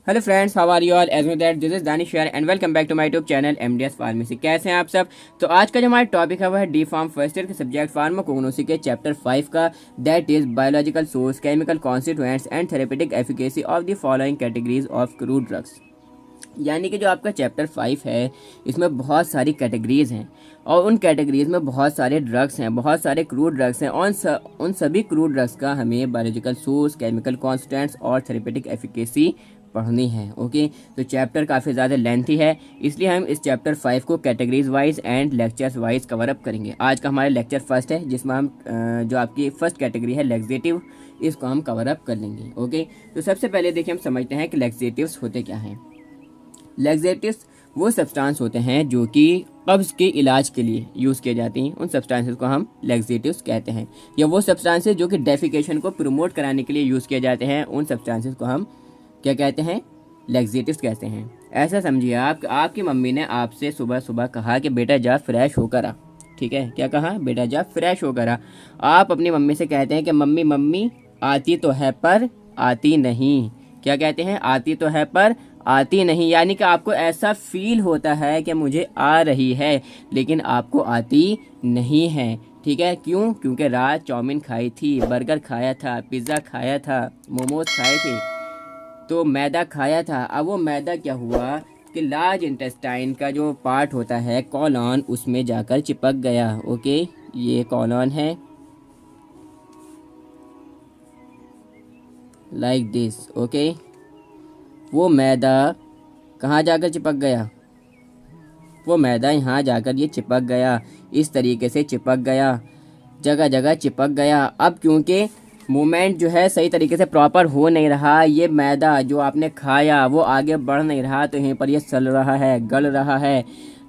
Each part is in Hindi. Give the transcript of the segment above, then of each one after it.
Hello friends, how are you all? एज में दैट दिस इज दानिश यार and welcome back to my YouTube channel MDS pharmacy. कैसे हैं आप सब? तो आज का जो हमारा टॉपिक है वो है डी फार्म फर्स्ट ईयर के सब्जेक्ट फार्माकोग्नोसी के चैप्टर 5 का, that is biological source, chemical constituents and therapeutic efficacy of the following categories of crude drugs. यानी कि जो आपका चैप्टर 5 है इसमें बहुत सारी कैटेगरीज हैं और उन कैटेगरीज में बहुत सारे ड्रग्स हैं, बहुत सारे क्रूड ड्रग्स हैं और उन सभी क्रूड ड्रग्स का हमें बायोलॉजिकल सोर्स, केमिकल कॉन्स्टेंट्स और थेरेपेटिक एफिकेसी पढ़नी है। ओके, तो चैप्टर काफ़ी ज़्यादा लेंथी है, इसलिए हम इस चैप्टर 5 को categories wise and lectures wise cover up करेंगे। आज का हमारा लेक्चर फर्स्ट है जिसमें हम जो आपकी फर्स्ट कैटेगरी है लेक्सेटिव, इसको हम कवर अप कर लेंगे। ओके, तो सबसे पहले देखिए हम समझते हैं कि लेक्सेटिव्स होते क्या हैं। लेक्सेटिव्स वो सब्सटेंस होते हैं जो कि कब्ज़ के इलाज के लिए यूज़ किए जाती हैं, उन सब्सटेंसेस को हम लेक्सेटिव्स कहते हैं। या वो सब्सटेंसेस जो कि डेफिकेशन को प्रमोट कराने के लिए यूज़ किए जाते हैं, उन सब्सटेंसेस को हम क्या कहते हैं? लेक्सेटिव्स कहते हैं। ऐसा समझिए आपकी मम्मी ने आपसे सुबह सुबह कहा कि बेटा जा फ्रेश होकर आ। ठीक है, क्या कहा? बेटा जा फ्रेश होकर आ। आप अपनी मम्मी से कहते हैं कि मम्मी मम्मी आती तो है पर आती नहीं। क्या कहते हैं? आती तो है पर आती नहीं। यानी कि आपको ऐसा फील होता है कि मुझे आ रही है लेकिन आपको आती नहीं है। ठीक है, क्यों? क्योंकि रात चाउमीन खाई थी, बर्गर खाया था, पिज़्ज़ा खाया था, मोमोज खाए थे, तो मैदा खाया था। अब वो मैदा क्या हुआ कि लार्ज इंटेस्टाइन का जो पार्ट होता है कॉलॉन, उसमें जाकर चिपक गया। ओके, ये कॉलॉन है लाइक दिस। ओके, वो मैदा कहाँ जाकर चिपक गया? वो मैदा यहाँ जाकर ये चिपक गया, इस तरीके से चिपक गया, जगह जगह चिपक गया। अब क्योंकि मूवमेंट जो है सही तरीके से प्रॉपर हो नहीं रहा, ये मैदा जो आपने खाया वो आगे बढ़ नहीं रहा, तो यहीं पर ये सल रहा है, गल रहा है।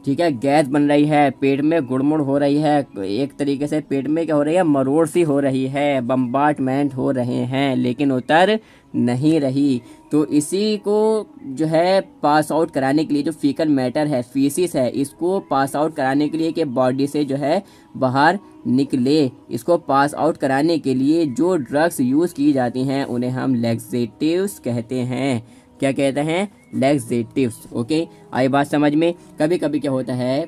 ठीक है, गैस बन रही है, पेट में गुड़मुड़ हो रही है, एक तरीके से पेट में क्या हो रही है? मरोड़ सी हो रही है, बम्बार्टमेंट हो रहे हैं, लेकिन उतर नहीं रही। तो इसी को जो है पास आउट कराने के लिए, जो फीकल मैटर है, फीसिस है, इसको पास आउट कराने के लिए कि बॉडी से जो है बाहर निकले, इसको पास आउट कराने के लिए जो ड्रग्स यूज़ की जाती हैं उन्हें हम लेक्सेटिव्स कहते हैं। क्या कहते हैं? लेक्सेटिव्स। ओके, आई बात समझ में? कभी कभी क्या होता है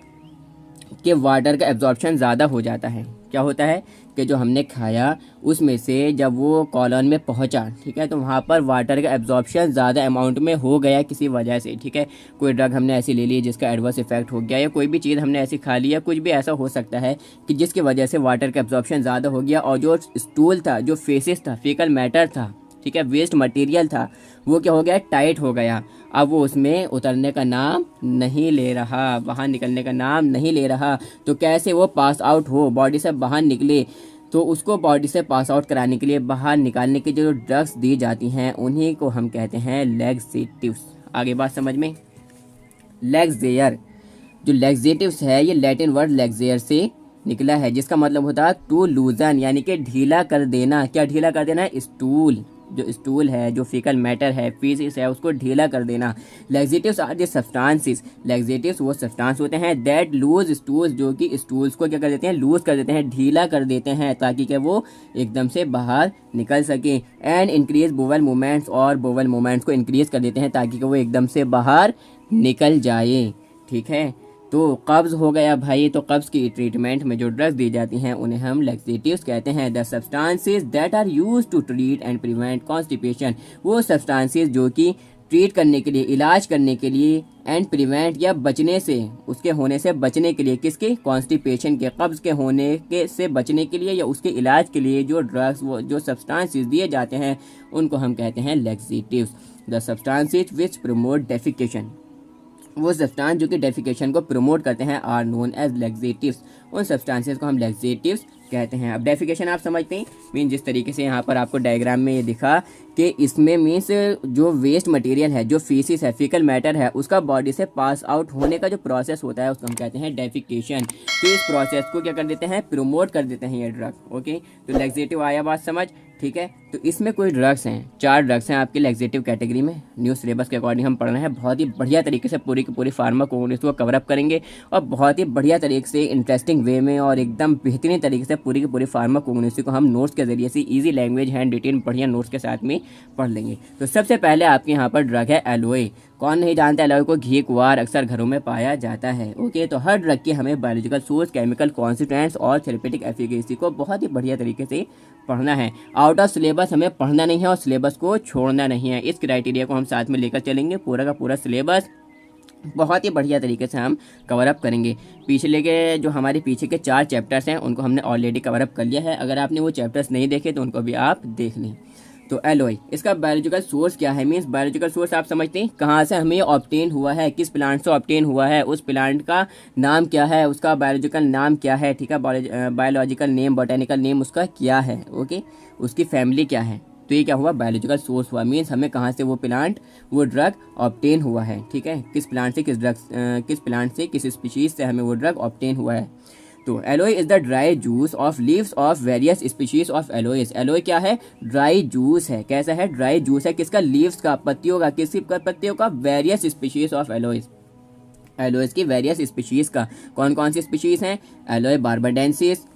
कि वाटर का एब्जॉर्प्शन ज़्यादा हो जाता है। क्या होता है कि जो हमने खाया उसमें से जब वो कॉलॉन में पहुंचा, ठीक है, तो वहाँ पर वाटर का एब्जॉर्प्शन ज़्यादा अमाउंट में हो गया किसी वजह से। ठीक है, कोई ड्रग हमने ऐसी ले ली जिसका एडवर्स इफेक्ट हो गया, या कोई भी चीज़ हमने ऐसी खा ली, या कुछ भी ऐसा हो सकता है कि जिसकी वजह से वाटर का एब्जॉर्प्शन ज़्यादा हो गया और जो स्टूल था, जो फेसिस था, फीकल मैटर था, ठीक है, वेस्ट मटेरियल था, वो क्या हो गया? टाइट हो गया। अब वो उसमें उतरने का नाम नहीं ले रहा, बाहर निकलने का नाम नहीं ले रहा। तो कैसे वो पास आउट हो, बॉडी से बाहर निकले? तो उसको बॉडी से पास आउट कराने के लिए, बाहर निकालने की जो ड्रग्स दी जाती हैं उन्हीं को हम कहते हैं लेक्सेटिव्स। आगे बात समझ में? लेक्सेयर, जो लेक्सेटिव्स है ये लैटिन वर्ड लेक्सेयर से निकला है, जिसका मतलब होता है टू लूजन, यानी कि ढीला कर देना। क्या ढीला कर देना? स्टूल, जो स्टूल है, जो फीकल मैटर है, फीसिस है, उसको ढीला कर देना। Laxatives are the substances, laxatives वो सब्सटेंस होते हैं दैट लूज स्टूल्स, जो कि स्टूल्स को क्या कर देते हैं? लूज कर देते हैं, ढीला कर देते हैं, ताकि क्या वो एकदम से बाहर निकल सके। एंड इंक्रीज बोवल मूवमेंट्स, और बोवल मूवमेंट्स को इंक्रीज कर देते हैं ताकि वो एकदम से बाहर निकल जाए। ठीक है, तो कब्ज़ हो गया भाई, तो कब्ज़ की ट्रीटमेंट में जो ड्रग्स दी जाती हैं उन्हें हम लेक्सेटिव्स कहते हैं। The substances that are used to treat and prevent constipation, वो सब्सटेंसेस जो कि ट्रीट करने के लिए, इलाज करने के लिए, एंड प्रिवेंट या बचने से, उसके होने से बचने के लिए, किसके? कॉन्स्टिपेशन के, कब्ज़ के होने के से बचने के लिए या उसके इलाज के लिए जो ड्रग्स, वो जो सब्सटेंसेस दिए जाते हैं उनको हम कहते हैं laxatives. The substances which promote defecation, वो सब्सटेंस जो कि डेफिकेशन को प्रमोट करते हैं आर नोन एज लेक्सेटिव्स, उन सब्सटेंसेस को हम लेक्सेटिव्स कहते हैं। अब डेफिकेशन आप समझते हैं, मीन जिस तरीके से यहाँ पर आपको डायग्राम में ये दिखा कि इसमें मीन्स जो वेस्ट मटेरियल है, जो फीसिस है, फीकल मैटर है, उसका बॉडी से पास आउट होने का जो प्रोसेस होता है उसको हम कहते हैं डेफिकेशन। तो इस प्रोसेस को क्या कर देते हैं? प्रमोट कर देते हैं ये ड्रग। ओके, तो लेक्सेटिव आया बात समझ? ठीक है। तो इसमें कोई ड्रग्स हैं, 4 ड्रग्स हैं आपके लैक्सेटिव कैटेगरी में। न्यू सिलेबस के अकॉर्डिंग हम पढ़ रहे हैं, बहुत ही बढ़िया तरीके से पूरी की पूरी फार्माकोगनिटिव को कवर अप करेंगे और बहुत ही बढ़िया तरीके से इंटरेस्टिंग वे में और एकदम बेहतरीन तरीके से पूरी की पूरी फार्माकोगनिटिव को हम नोट्स के जरिए से ईजी लैंग्वेज हैंड रिटेन बढ़िया नोट्स के साथ में पढ़ लेंगे। तो सबसे पहले आपके यहाँ पर ड्रग है एलोए। कौन नहीं जानता एलोए को? घी कुंवार अक्सर घरों में पाया जाता है। ओके, तो हर ड्रग की हमें बायोलॉजिकल सोर्स, केमिकल कॉन्स्टिट्यूएंट्स और थेरेपेटिक एफिकेसी को बहुत ही बढ़िया तरीके से पढ़ना है। आउट ऑफ सिलेबस हमें पढ़ना नहीं है और सिलेबस को छोड़ना नहीं है। इस क्राइटेरिया को हम साथ में लेकर चलेंगे। पूरा का पूरा सिलेबस बहुत ही बढ़िया तरीके से हम कवर अप करेंगे। पिछले के जो हमारे पीछे के 4 चैप्टर्स हैं उनको हमने ऑलरेडी कवर अप कर लिया है। अगर आपने वो चैप्टर्स नहीं देखे तो उनको भी आप देख लें। तो एलोए, इसका बायोलॉजिकल सोर्स क्या है? मीन्स बायोलॉजिकल सोर्स आप समझते हैं कहाँ से हमें ऑब्टेन हुआ है, किस प्लांट से ऑब्टेन हुआ है, उस प्लांट का नाम क्या है, उसका बायोलॉजिकल नाम क्या है, ठीक है, बायोलॉजिकल नेम, बोटेनिकल नेम उसका क्या है, ओके, उसकी फैमिली क्या है। तो ये क्या हुआ? बायोलॉजिकल सोर्स हुआ। मीन्स हमें कहाँ से वो प्लांट, वो ड्रग ऑब्टेन हुआ है, ठीक है, किस प्लांट से, किस प्लांट से, किस स्पीशीज से हमें वो ड्रग ऑब्टेन हुआ है। तो aloe is the dry juice of leaves of various species of aloes. Aloe क्या है? ड्राई जूस है। कैसा है? ड्राई जूस है। किसका? लीव्स का, पत्तियों का। किसकी पत्तियों का? Various species of aloes. Aloes की वेरियस स्पीशीज का। कौन कौन सी स्पीशीज हैं? Aloe barbadensis,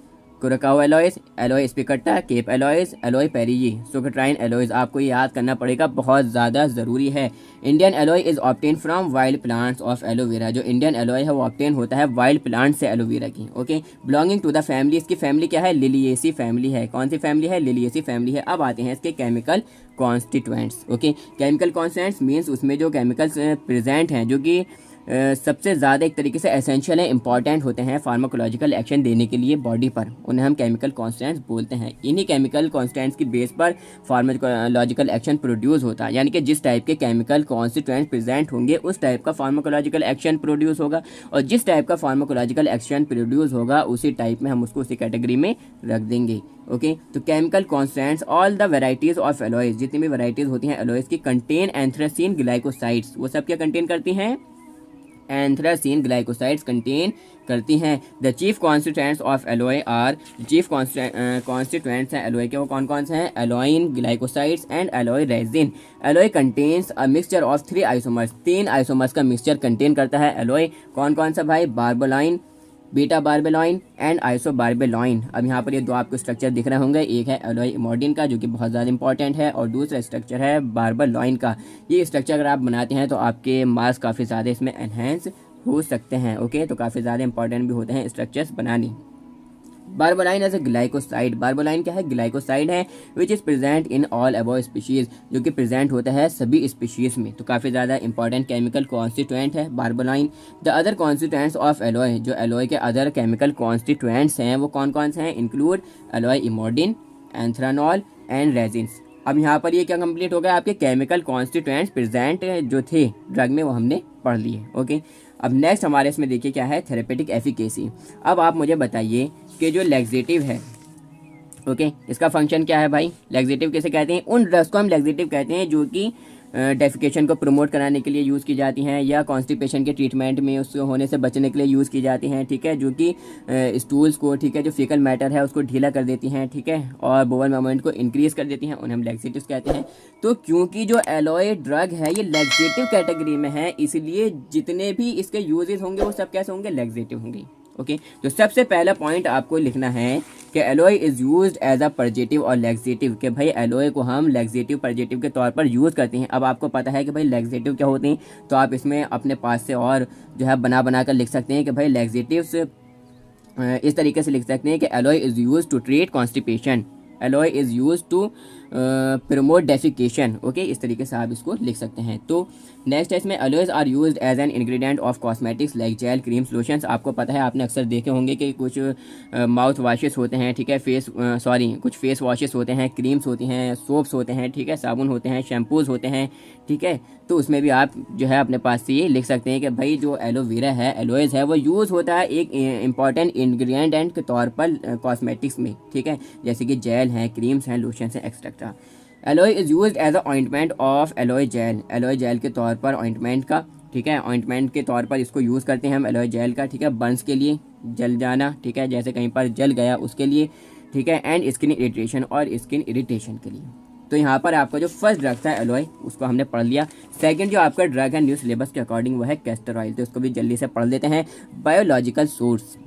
curacao aloes, aloe spicata, cape aloes, aloe perryi, socotrine aloes. आपको ये याद करना पड़ेगा, बहुत ज़्यादा ज़रूरी है। Indian aloe is obtain from wild plants of aloe vera. जो इंडियन एलोए है वो ऑब्टेन होता है वाइल्ड प्लांट से एलोवेरा की। Okay, belonging to the family, इसकी फैमिली क्या है? लिलिएसी फैमिली है। कौन सी फैमिली है? लिलिएसी फैमिली है। अब आते हैं इसके chemical constituents. Okay, chemical constituents means उसमें जो केमिकल्स प्रेजेंट हैं जो कि सबसे ज़्यादा एक तरीके से एसेंशियल है, इंपॉर्टेंट होते हैं फार्माकोलॉजिकल एक्शन देने के लिए बॉडी पर, उन्हें हम केमिकल कॉन्स्टेंट्स बोलते हैं। इन्हीं केमिकल कॉन्स्टेंट्स की बेस पर फार्माकोलॉजिकल एक्शन प्रोड्यूस होता है। यानी कि जिस टाइप के केमिकल कॉन्स्टिट्यूएंट्स प्रेजेंट होंगे उस टाइप का फार्माकोलॉजिकल एक्शन प्रोड्यूस होगा, और जिस टाइप का फार्माकोलॉजिकल एक्शन प्रोड्यूस होगा उसी टाइप में हम उसको उसी कैटेगरी में रख देंगे। ओके, तो chemical constants, all the varieties of aloes, जितनी भी वेराइटीज होती हैं एलोइस की, कंटेन एंथ्रासीन ग्लाइकोसाइड्स। वो सब क्या कंटेन करती हैं? एंथ्रासीन ग्लाइकोसाइड्स कंटेन करती हैं। The chief constituents of aloe are, chief constituents हैं एलोए के वो कौन कौन से हैं? Aloin, glycosides and aloe resin. Aloe contains a mixture of 3 isomers, 3 isomers का मिक्सचर कंटेन करता है एलोए। कौन कौन सा भाई? Barbaloin, beta barbaloin and isobarbaloin. अब यहाँ पर ये 2 आपको स्ट्रक्चर दिख रहे होंगे, एक है एलोए इमोडिन का जो कि बहुत ज़्यादा इंपॉर्टेंट है, और दूसरा स्ट्रक्चर है बार्बेलॉइन का। ये स्ट्रक्चर अगर आप बनाते हैं तो आपके मार्क्स काफ़ी ज़्यादा इसमें एनहेंस हो सकते हैं। ओके, तो काफ़ी ज़्यादा इंपॉर्टेंट भी होते हैं स्ट्रक्चर्स बनाने। बार्बोलाइन एज ए ग्लाइकोसाइड, बार्बोलाइन क्या है? ग्लाइकोसाइड है, which is present in all above species, जो कि प्रेजेंट होता है सभी स्पीशीज़ में। तो काफ़ी ज़्यादा इंपॉर्टेंट केमिकल कॉन्स्टिट्यूएंट है barbaloin. The other constituents of aloe, जो एलोए के अदर केमिकल कॉन्स्टिट्यूएंट्स हैं वो कौन कौन से हैं? Include aloe emodin, anthranol and resins. अब यहाँ पर ये क्या कंप्लीट हो गया? आपके केमिकल कॉन्स्टिट्यूएंट्स प्रेजेंट जो थे ड्रग में वो हमने पढ़ लिए। ओके, अब नेक्स्ट हमारे इसमें देखिए क्या है? Therapeutic efficacy. अब आप मुझे बताइए कि जो लैक्सेटिव है, ओके, इसका फंक्शन क्या है भाई? लैक्सेटिव किसे कहते हैं? उन ड्रग्स को हम लैक्सेटिव कहते हैं जो कि डेफिकेशन को प्रमोट कराने के लिए यूज़ की जाती हैं, या कॉन्स्टिपेशन के ट्रीटमेंट में उसको होने से बचने के लिए यूज़ की जाती हैं, ठीक है, जो कि स्टूल्स को, ठीक है, जो फीकल मैटर है उसको ढीला कर देती हैं, ठीक है, और बोवल मोमेंट को इंक्रीज कर देती हैं, उन्हें हम लैक्सेटिव्स कहते हैं। तो क्योंकि जो एलोए ड्रग है ये लैक्सेटिव कैटेगरी में है, इसलिए जितने भी इसके यूजेस होंगे वो सब कैसे होंगे? लैक्सेटिव होंगे। ओके, तो सबसे पहला पॉइंट आपको लिखना है कि aloe is used as a purgative और लैक्सेटिव, कि भाई एलोए को हम लैक्सेटिव परजेटिव के तौर पर यूज़ करते हैं। अब आपको पता है कि भाई लैक्सेटिव क्या होते हैं, तो आप इसमें अपने पास से और जो है बना कर लिख सकते हैं कि भाई लैक्सेटिव्स इस तरीके से लिख सकते हैं कि aloe is used to treat constipation, aloe is used to promote defecation. Okay, इस तरीके से आप इसको लिख सकते हैं। तो नेक्स्ट है इसमें aloes are used as an ingredient of cosmetics like gel, creams, lotions. आपको पता है, आपने अक्सर देखे होंगे कि कुछ माउथ वॉशेस होते हैं, ठीक है, कुछ फेस वॉशेस होते हैं, क्रीम्स होती हैं, सोप्स होते हैं, ठीक है, साबुन होते हैं, शैम्पूज़ होते हैं, ठीक है। तो उसमें भी आप जो है अपने पास से ये लिख सकते हैं कि भाई जो एलोवेरा है, एलोएज है, वो यूज़ होता है एक इंपॉर्टेंट इंग्रेडिएंट के तौर पर कॉस्मेटिक्स में, ठीक है, जैसे कि जेल हैं, क्रीम्स हैं, लोशंस हैं, etcetera. Aloe is used as a ointment of aloe gel, aloe gel के तौर पर ऑइंटमेंट का, ठीक है, ऑइंटमेंट के तौर पर इसको यूज़ करते हैं हम एलोए जेल का, ठीक है, बर्न्स के लिए, जल जाना, ठीक है, जैसे कहीं पर जल गया उसके लिए, ठीक है, एंड स्किन इरिटेशन और स्किन इरिटेशन के लिए। तो यहाँ पर आपका जो फर्स्ट ड्रग था एलोय, उसको हमने पढ़ लिया। सेकंड जो आपका ड्रग है न्यू सिलेबस के अकॉर्डिंग वो है कैस्टर ऑयल, तो इसको भी जल्दी से पढ़ लेते हैं। बायोलॉजिकल सोर्स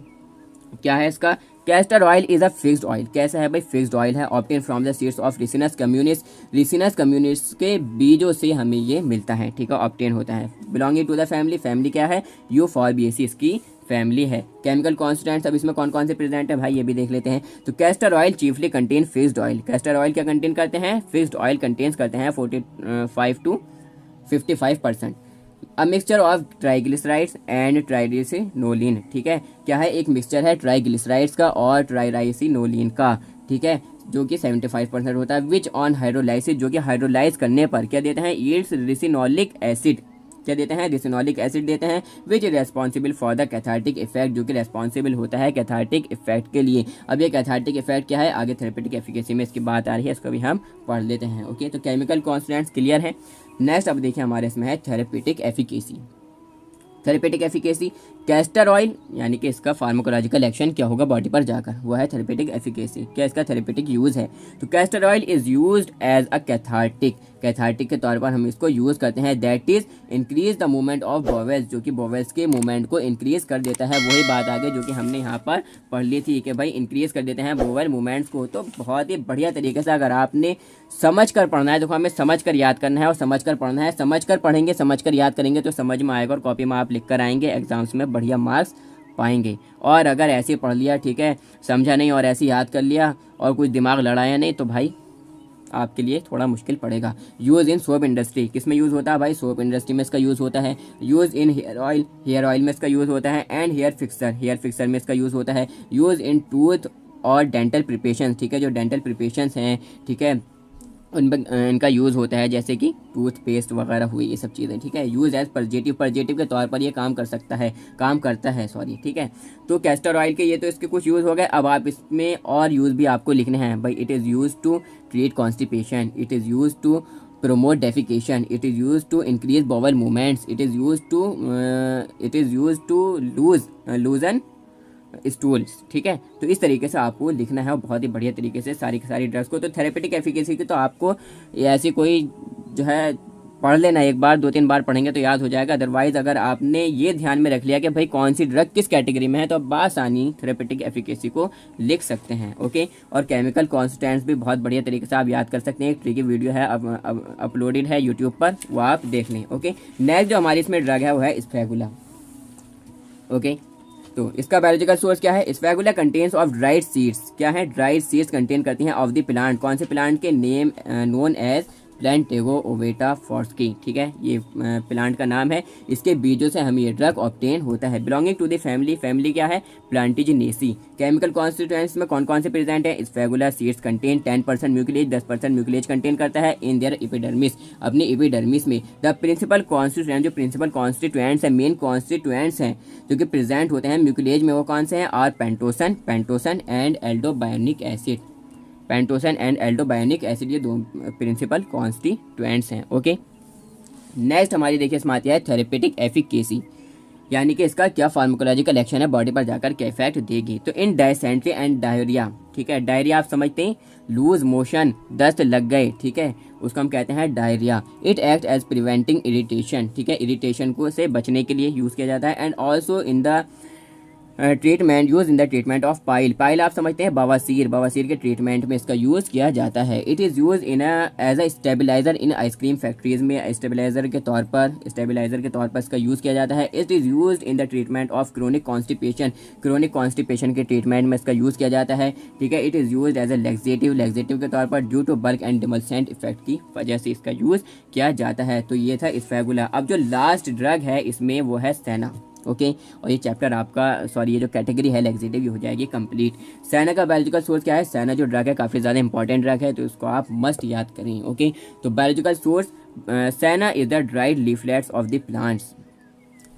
क्या है इसका? Castor oil is a fixed oil. कैसा है भाई? फिक्स्ड ऑयल है। Obtain from the seeds of Ricinus communis. Ricinus communis के बीजों से हमें ये मिलता है, ठीक है, ऑब्टेन होता है। Belonging to the family, family क्या है? यूफॉर्बिएसी इसकी फैमिली है। केमिकल कॉन्स्टिट्यूएंट्स अब इसमें कौन कौन से प्रेजेंट है भाई, ये भी देख लेते हैं। तो castor oil chiefly contain fixed oil. Castor oil क्या कंटेन करते हैं? फिक्स्ड ऑयल कंटेन्स करते हैं 45 to 55%। A mixture of triglycerides and triricinolein, ठीक है, क्या है? एक मिक्सचर है ट्राइग्लिसराइड्स का और ट्राइराइसिनोलिन का, ठीक है, जो कि 75% होता है। विच ऑन हाइड्रोलाइसिस, जो कि हाइड्रोलाइज करने पर क्या देते हैं? Yields ricinoleic acid. क्या देते हैं? रिसिनोलिक एसिड देते हैं। Which is responsible for the cathartic effect, जो कि रेस्पॉन्सिबल होता है कैथार्टिक इफेक्ट के लिए। अब ये कैथार्टिक इफेक्ट क्या है? आगे थेरेपेटिक एफिकेसी में इसकी बात आ रही है, इसको भी हम पढ़ लेते हैं। ओके, तो केमिकल कॉन्स्टिट्यूएंट्स क्लियर है। नेक्स्ट अब देखिए हमारे इसमें है therapeutic efficacy. Therapeutic efficacy, castor oil यानी कि इसका फार्माकोलॉजिकल एक्शन क्या होगा बॉडी पर जाकर, वो है थेरेपेटिक एफिकेसी। क्या इसका थेरेपेटिक यूज़ है? तो castor oil is used as a cathartic, cathartic के तौर पर हम इसको यूज़ करते हैं। That is increase the movement of bowels, जो कि बॉवेल्स के मूवमेंट को इंक्रीज कर देता है। वही बात आगे जो कि हमने यहाँ पर पढ़ ली थी कि भाई इंक्रीज कर देते हैं बॉवेल मूवमेंट्स को। तो बहुत ही बढ़िया तरीके से अगर आपने समझ कर पढ़ना है, देखो हमें समझ कर याद करना है और समझ कर पढ़ना है। समझ कर पढ़ेंगे, समझ कर याद करेंगे तो समझ में आएगा और कॉपी में आप लिख कर आएंगे, एग्जाम्स में बढ़िया मार्क्स पाएंगे। और अगर ऐसे पढ़ लिया, ठीक है, समझा नहीं और ऐसे याद कर लिया और कुछ दिमाग लड़ाया नहीं, तो भाई आपके लिए थोड़ा मुश्किल पड़ेगा। यूज़ इन सोप इंडस्ट्री, किस में यूज़ होता है भाई? सोप इंडस्ट्री में इसका यूज़ होता है। Use in hair oil, hair oil में इसका यूज़ होता है। And hair fixer, hair fixer में इसका यूज़ होता है। यूज़ इन टूथ और डेंटल प्रिपरेशन, ठीक है, जो डेंटल प्रिपरेशंस हैं, ठीक है, इनका यूज़ होता है, जैसे कि टूथपेस्ट वगैरह हुई, ये सब चीज़ें, ठीक है। यूज़ एज परजेटिव, परजेटिव के तौर पर ये काम कर सकता है, काम करता है, सॉरी, ठीक है। तो कैस्टर ऑयल के ये तो इसके कुछ यूज़ हो गए। अब आप इसमें और यूज़ भी आपको लिखने हैं भाई। It is use to treat constipation, it is use to promote defecation, it is used to increase bowel movements, it is used to loosen stools, ठीक है। तो इस तरीके से आपको लिखना है और बहुत ही बढ़िया तरीके से सारी की सारी ड्रग्स को। तो थेरेपेटिक एफिकेसी की तो आपको ऐसी कोई जो है पढ़ लेना, एक बार 2-3 बार पढ़ेंगे तो याद हो जाएगा। अदरवाइज अगर आपने ये ध्यान में रख लिया कि भाई कौन सी ड्रग किस कैटेगरी में है, तो आप बासानी थेरेपेटिक एफिकेसी को लिख सकते हैं। ओके, और केमिकल कॉन्स्टिट्यूएंट्स भी बहुत बढ़िया तरीके से आप याद कर सकते हैं। एक ट्रिकी वीडियो है, अब अपलोडेड है यूट्यूब पर, वो आप देख लें। ओके, नेक्स्ट जो हमारी इसमें ड्रग है वो है स्फेगुला। ओके, तो इसका बायोलॉजिकल सोर्स क्या है? स्फेगुला कंटेन्स ऑफ ड्राइड सीड्स, क्या है? ड्राइड सीड्स कंटेन करती हैं ऑफ द प्लांट, कौन से प्लांट के? नेम नोन एज प्लांटेगो ओवेटा फॉर्स्की, ठीक है, ये प्लांट का नाम है। इसके बीजों से हमें ये ड्रग ऑब्टेन होता है। Belonging to the family, family क्या है? प्लांटिजिनेसी। केमिकल कॉन्स्टिट्यूएंट्स में कौन कौन से प्रेजेंट है? Ispaghula seeds contain 10% mucilage, 10% mucilage contain करता है इन देयर एपिडर्मिस, अपनी एपिडर्मिस में। द प्रिंसिपल कॉन्स्टिट्यूएंट, जो प्रिंसिपल कॉन्स्टिट्यूएंट्स हैं, मेन कॉन्स्टिट्यूएंट्स हैं जो कि प्रेजेंट होते हैं म्यूसिलेज में, वो कौन से हैं? और पेंटोसन एंड एल्डोबायोनिक एसिड, पेंटोसन एंड एल्डोबायोनिक एसिड, ये दो प्रिंसिपल कॉन्स्टिट्यूएंट्स हैं। ओके, नेक्स्ट हमारी देखिए इसमें आती है थेरेपेटिक एफिकेसी, यानी कि इसका क्या फार्माकोलॉजिकल एक्शन है, बॉडी पर जाकर क्या इफेक्ट देगी। तो इन डायसेंट्री एंड डायरिया, ठीक है, डायरिया आप समझते हैं, लूज मोशन, दस्त लग गए, ठीक है, उसको हम कहते हैं diarrhoea. It act as preventing irritation, ठीक है, इरिटेशन को से बचने के लिए यूज़ किया जाता है। And also in the treatment, use in the treatment of pile, pile आप समझते हैं बवासीर, बवासीर के ट्रीटमेंट में इसका यूज़ किया जाता है। It is use in as a stabiliser in ice cream factories में, स्टेबलाइजर के तौर पर इसका यूज़ किया जाता है। It is use in the treatment of chronic constipation, chronic constipation के ट्रीटमेंट में इसका यूज़ किया जाता है, ठीक है। It is use as a laxative के तौर पर due to bulk and demulcent effect की वजह से इसका यूज़ किया जाता है। तो ये था स्फेगुला। अब जो लास्ट ड्रग है इसमें वो है सेना। ओके, और ये चैप्टर आपका, सॉरी, ये जो कैटेगरी है लेग्जेटिव, ये हो जाएगी कंप्लीट। सेना का बायोलॉजिकल सोर्स क्या है? सेना जो ड्रग है काफ़ी ज़्यादा इंपॉर्टेंट ड्रग है, तो इसको आप मस्ट याद करें। ओके, तो बायोलॉजिकल सोर्स सेना is the dried leaflets of the plants.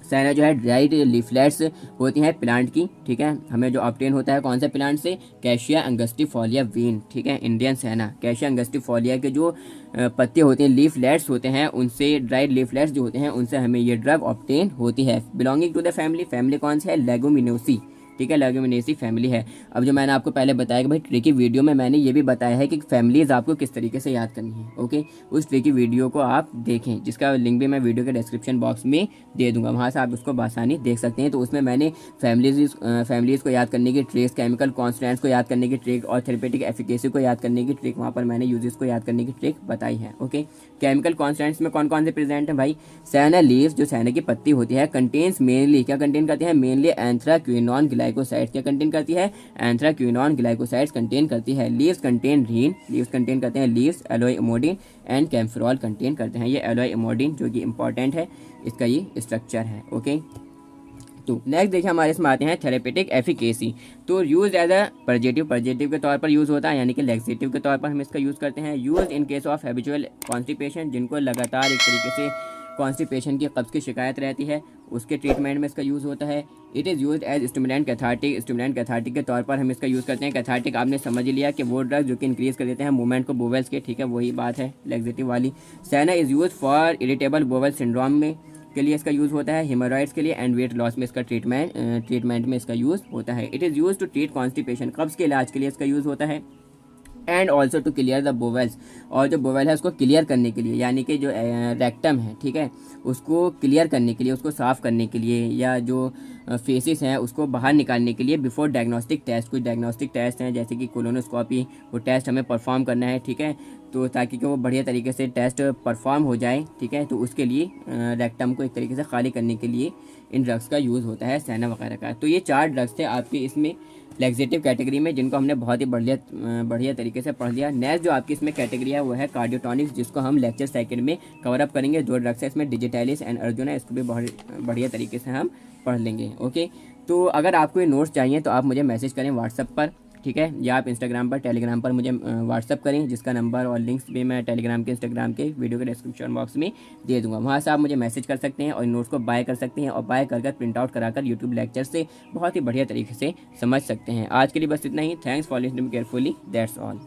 सेना जो है ड्राइड लीफलेट्स होती हैं प्लांट की, ठीक है, हमें जो ऑब्टेन होता है कौन से प्लांट से? कैशिया अंगस्टिफोलिया वीन, ठीक है, इंडियन सेना। कैशिया अंगस्टिफोलिया के जो पत्ते होते हैं, लीफलेट्स होते हैं, उनसे, ड्राइड लीफलेट्स जो होते हैं उनसे हमें ये ड्रग ऑब्टेन होती है। Belonging to the family, family कौन सी है? लेगुमिनोसी, ठीक है, लेगुमिनेसी फैमिली है। अब जो मैंने आपको पहले बताया कि भाई ट्री की वीडियो में मैंने ये भी बताया है कि फैमिलीज़ आपको किस तरीके से याद करनी है। ओके, उस ट्री की वीडियो को आप देखें, जिसका लिंक भी मैं वीडियो के डिस्क्रिप्शन बॉक्स में दे दूंगा, वहाँ से आप उसको बआसानी देख सकते हैं। तो उसमें मैंने फैमिलीज़ को याद करने की ट्रिक्स, केमिकल कॉन्स्टेंट्स को याद करने की ट्रिक और थेरेपेटिक एफिकेसी को याद करने की ट्रिक, वहाँ पर मैंने यूजेस को याद करने की ट्रिक बताई है। ओके, केमिकल कॉन्स्टेंट्स में कौन कौन से प्रेजेंट है भाई? सैना लीव्स, जो सैना की पत्ती होती है, कंटेन्स मेनली, क्या कंटेन करती है? Mainly anthraquinone glycosides. क्या कंटेन करती है? एंथ्राक्विनोन ग्लाइकोसाइड्स कंटेन करती है। Leaves contain rhein, leaves contain करते हैं leaves, aloe emodin and kaempferol contain करते हैं। ये एलोई इमोडिन जो कि इंपॉर्टेंट है, इसका ये स्ट्रक्चर है। ओके, तो नेक्स्ट देखिए हमारे इसमें आते हैं थेरेपेटिक एफिकेसी। तो यूज एज अ परजेटिव के तौर पर यूज़ होता है, यानी कि लेक्सेटिव के तौर पर हम इसका यूज़ करते हैं। Use in case of habitual constipation, जिनको लगातार एक तरीके से कॉन्स्टिपेशन की कब्ज़ की शिकायत रहती है, उसके ट्रीटमेंट में इसका यूज़ होता है। It is use as stimulant cathartic के तौर पर हम इसका यूज़ करते हैं। कैथार्टिक आपने समझ लिया कि वो ड्रग जो कि इंक्रीज़ कर देते हैं मूवमेंट को बोवेल्स के, ठीक है, वही बात है लेक्सेटिव वाली। Senna is use for irritable bowel syndrome में के लिए इसका यूज़ होता है, हेमोरॉइड्स के लिए एंड वेट लॉस में इसका ट्रीटमेंट में इसका यूज़ होता है। It is use to treat constipation, कब्ज़ के इलाज के लिए इसका यूज़ होता है। And also to clear the bowels, और जो बोवेल है उसको क्लियर करने के लिए, यानी कि जो रेक्टम है, ठीक है, उसको क्लियर करने के लिए, उसको साफ़ करने के लिए, या जो फेसिस हैं उसको बाहर निकालने के लिए बिफोर डायग्नोस्टिक टेस्ट, कुछ डायग्नोस्टिक टेस्ट हैं जैसे कि कोलोनोस्कोपी, वो टेस्ट हमें परफॉर्म करना है, ठीक है, तो ताकि कि वो बढ़िया तरीके से टेस्ट परफॉर्म हो जाए, ठीक है, तो उसके लिए रेक्टम को एक तरीके से खाली करने के लिए इन ड्रग्स का यूज़ होता है, सैना वगैरह का। तो ये 4 ड्रग्स थे आपके इसमें लेक्सेटिव कैटेगरी में, जिनको हमने बहुत ही बढ़िया तरीके से पढ़ लिया। नेक्स्ट जो आपकी इसमें कैटेगरी है वो है कार्डियोटॉनिक्स, जिसको हम लेक्चर सेकंड में कवर अप करेंगे। 2 ड्रग्स है इसमें, डिजिटैलिस एंड अर्जुना, इसको भी बहुत बढ़िया तरीके से हम पढ़ लेंगे। ओके, तो अगर आपको ये नोट्स चाहिए तो आप मुझे मैसेज करें व्हाट्सएप पर, ठीक है, या आप इंस्टाग्राम पर, टेलीग्राम पर मुझे व्हाट्सअप करें, जिसका नंबर और लिंक्स भी मैं टेलीग्राम के, इंस्टाग्राम के वीडियो के डिस्क्रिप्शन बॉक्स में दे दूंगा। वहाँ से आप मुझे मैसेज कर सकते हैं और नोट्स को बाय कर सकते हैं, और बाय कर प्रिंट आउट कराकर यूट्यूब लेक्चर से बहुत ही बढ़िया तरीके से समझ सकते हैं। आज के लिए बस इतना ही। Thanks for listening carefully, that's all.